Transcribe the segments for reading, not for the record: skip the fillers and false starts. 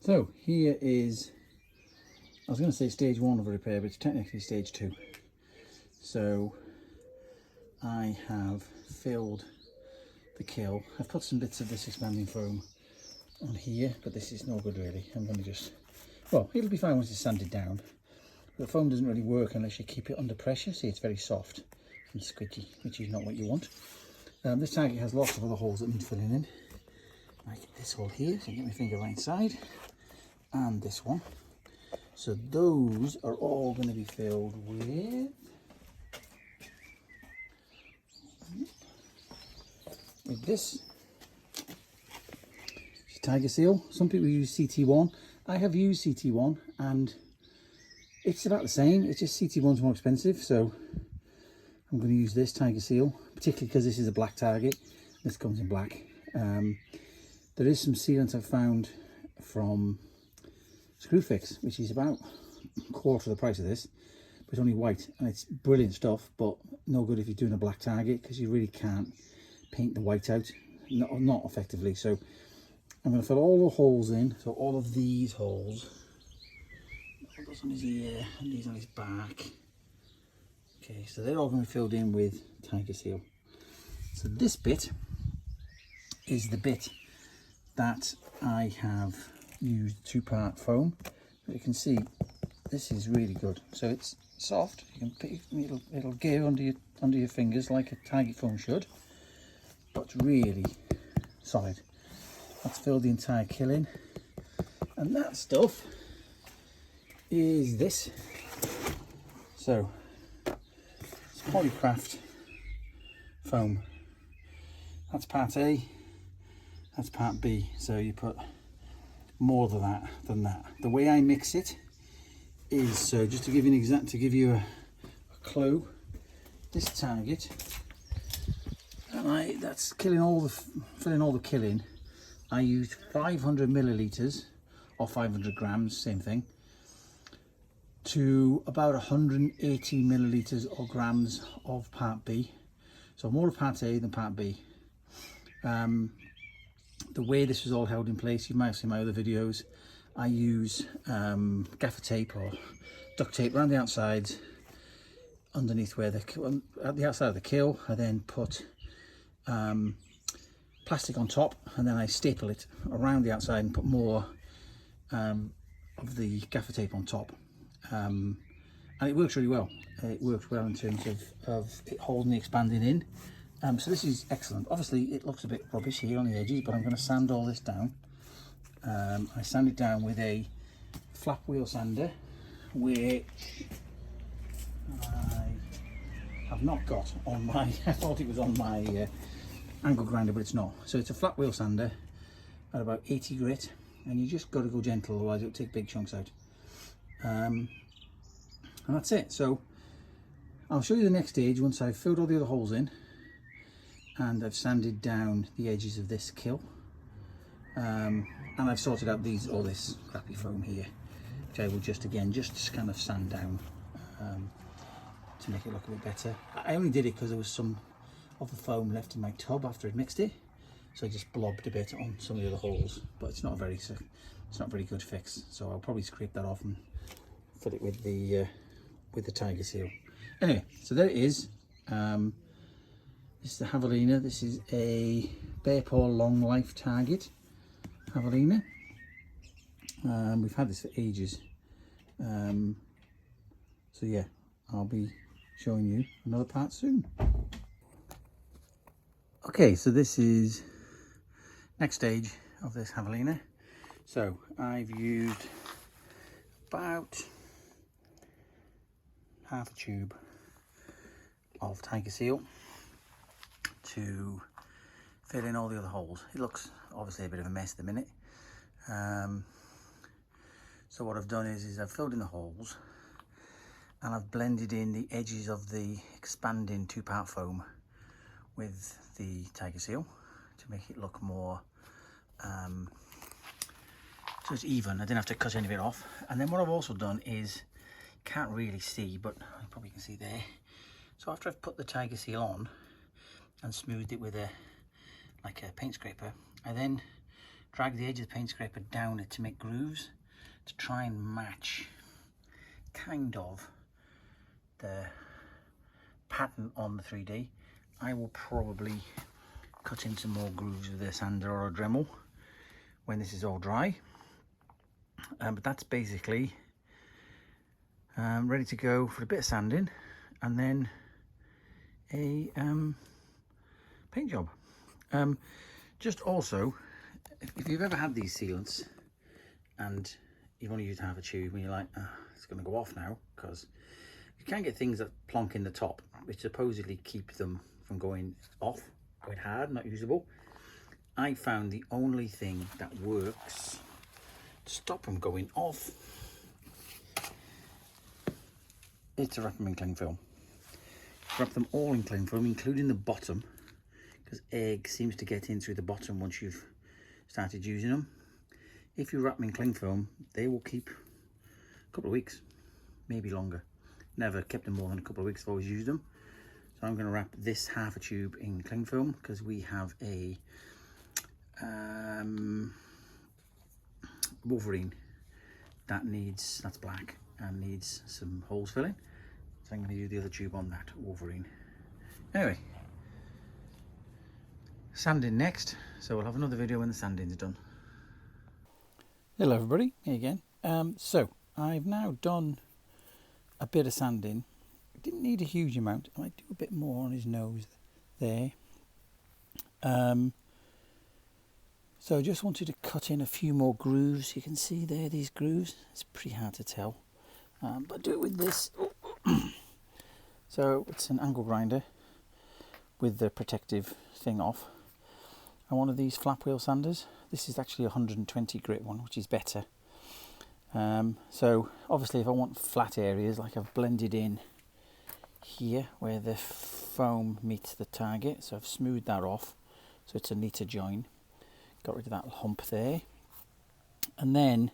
So here is, I was going to say stage 1 of a repair, but it's technically stage 2. So I have filled the kill. I've put some bits of this expanding foam on here, but this is no good really. I'm going to just, well, it'll be fine once it's sanded down. The foam doesn't really work unless you keep it under pressure. See, it's very soft and squidgy, which is not what you want. This target has lots of other holes that need filling in, like this hole here, so I get my finger right inside, and this one. So those are all going to be filled with this tiger seal. Some people use CT1. I have used CT1 and it's about the same. It's just CT1's more expensive, so I'm going to use this tiger seal, particularly because this is a black target. This comes in black. There is some sealant I've found from Screwfix, which is about a quarter of the price of this, but it's only white, and it's brilliant stuff, but no good if you're doing a black target because you really can't paint the white out, not effectively. So I'm going to fill all the holes in, so all of these holes, all those on his ear and these on his back. Okay, so they're all going to be filled in with tiger seal. So this bit is the bit that I have used 2-part foam. But you can see this is really good. So it's soft. You can put, it'll give under your fingers like a target foam should, but it's really solid. That's filled the entire kill in, and that stuff is this. So it's Polycraft foam. That's part A, that's part B. So you put more than that. The way I mix it is, so just to give you a clue, this target, and that's filling all the kill in. I used 500 milliliters or 500 grams, same thing, to about 180 milliliters or grams of part B. So more of part A than part B. The way this was all held in place, you might have seen my other videos, I use gaffer tape or duct tape around the outsides, underneath where at the outside of the kill. I then put plastic on top, and then I staple it around the outside and put more of the gaffer tape on top. And it works really well. It works well in terms of it holding the expanding in. So this is excellent. Obviously it looks a bit rubbish here on the edges, but I'm going to sand all this down. I sand it down with a flap wheel sander, which I have not got on my, I thought it was on my angle grinder, but it's not. So it's a flat wheel sander at about 80 grit, and you just got to go gentle, otherwise it'll take big chunks out. And that's it. So I'll show you the next stage once I've filled all the other holes in and I've sanded down the edges of this kill, and I've sorted out all this crappy foam here, which I will just kind of sand down to make it look a bit better. I only did it because there was some of the foam left in my tub after I'd mixed it, so I just blobbed a bit on some of the other holes, but it's not a very good fix, so I'll probably scrape that off and fill it with the tiger seal. Anyway, so there it is. This is the Javalina. This is a Bearpaw long life target Javalina. We've had this for ages, so yeah, I'll be showing you another part soon. Okay, so this is next stage of this Javalina. So I've used about half a tube of tiger seal to fill in all the other holes. It looks obviously a bit of a mess at the minute. So what I've done is I've filled in the holes and I've blended in the edges of the expanding 2-part foam with the tiger seal to make it look more so it's even. I didn't have to cut any of it off. And then what I've also done is, can't really see, but you probably can see there. So after I've put the tiger seal on and smoothed it with like a paint scraper, I then drag the edge of the paint scraper down it to make grooves to try and match kind of the pattern on the 3D. I will probably cut in some more grooves with a sander or a Dremel when this is all dry. But that's basically ready to go for a bit of sanding and then a paint job. Just also, if you've ever had these sealants and you've only used half a tube and you're like, it's going to go off now, because you can get things that plonk in the top which supposedly keep them from going off, going hard, not usable. I found the only thing that works to stop them going off, it's to wrap them in cling film. Wrap them all in cling film, including the bottom, because egg seems to get in through the bottom once you've started using them. If you wrap them in cling film, they will keep a couple of weeks, maybe longer. Never kept them more than a couple of weeks. I've always used them. So I'm going to wrap this half a tube in cling film because we have a Wolverine that's black and needs some holes filling. So I'm going to use the other tube on that Wolverine. Anyway, sanding next. So we'll have another video when the sanding's done. Hello everybody, me again. So I've now done a bit of sanding. Didn't need a huge amount. I might do a bit more on his nose there. So I just wanted to cut in a few more grooves. You can see there, these grooves. It's pretty hard to tell. But do it with this. So it's an angle grinder with the protective thing off. And one of these flap wheel sanders. This is actually a 120 grit one, which is better. So obviously if I want flat areas, like I've blended in here where the foam meets the target, so I've smoothed that off so it's a neater join. Got rid of that hump there, and then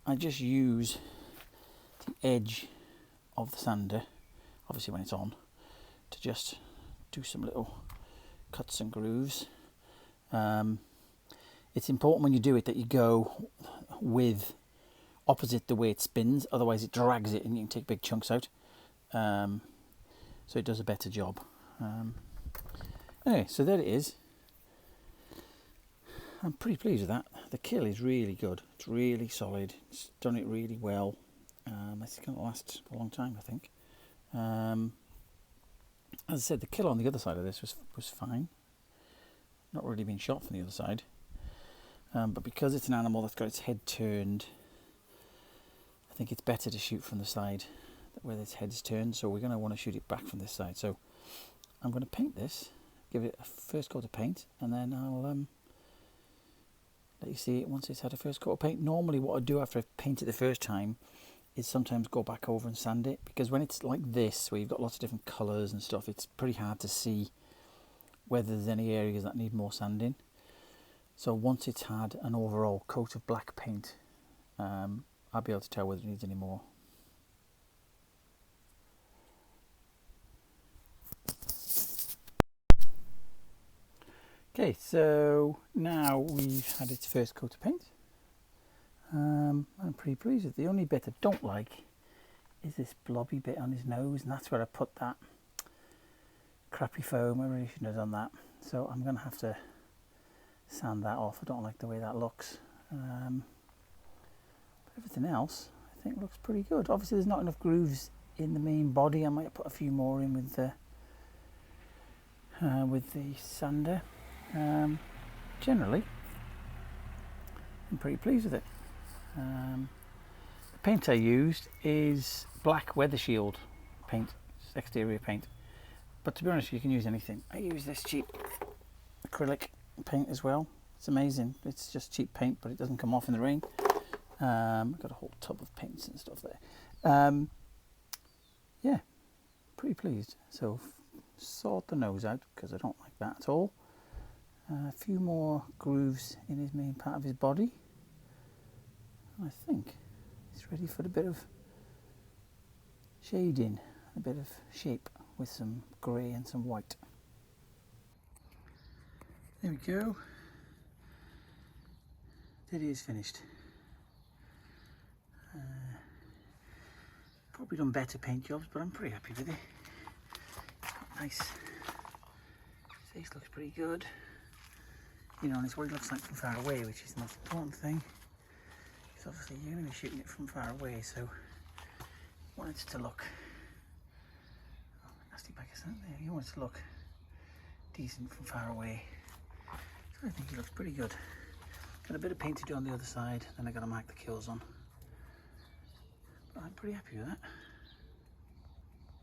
I just use the edge of the sander, obviously when it's on, to just do some little cuts and grooves. It's important when you do it that you go with opposite the way it spins, otherwise it drags it and you can take big chunks out. So it does a better job. Anyway, so there it is. I'm pretty pleased with that. The kill is really good. It's really solid. It's done it really well. It's going to last a long time, I think. As I said, the kill on the other side of this was fine. Not really been shot from the other side. But because it's an animal that's got its head turned, I think it's better to shoot from the side where its head's turned. So we're going to want to shoot it back from this side. So I'm going to paint this, give it a first coat of paint, and then I'll let you see it once it's had a first coat of paint. Normally what I do after I've painted the first time is sometimes go back over and sand it, because when it's like this, where you've got lots of different colours and stuff, it's pretty hard to see whether there's any areas that need more sanding. So once it's had an overall coat of black paint, I'll be able to tell whether it needs any more. Okay, so now we've had its first coat of paint. I'm pretty pleased with it. The only bit I don't like is this blobby bit on his nose, and that's where I put that crappy foam. I really shouldn't have done that. So I'm going to have to sand that off. I don't like the way that looks. But everything else I think looks pretty good. Obviously there's not enough grooves in the main body. I might put a few more in with the sander. Generally I'm pretty pleased with it. The paint I used is black Weather Shield paint, it's exterior paint, but to be honest you can use anything. I use this cheap acrylic paint as well. It's amazing. It's just cheap paint, but it doesn't come off in the rain. I've got a whole tub of paints and stuff there. Yeah, pretty pleased. So sort the nose out because I don't like that at all. A few more grooves in his main part of his body. I think he's ready for a bit of shading, a bit of shape with some grey and some white. There we go. it is finished. Probably done better paint jobs, but I'm pretty happy with it. Nice. Face looks pretty good. You know, and it's what it looks like from far away, which is the most important thing. Because obviously you're going to be shooting it from far away, so you want it to look... Oh, nasty back is that there? You want it to look decent from far away. So I think it looks pretty good. Got a bit of paint to do on the other side, then I got to mark the kills on. But I'm pretty happy with that.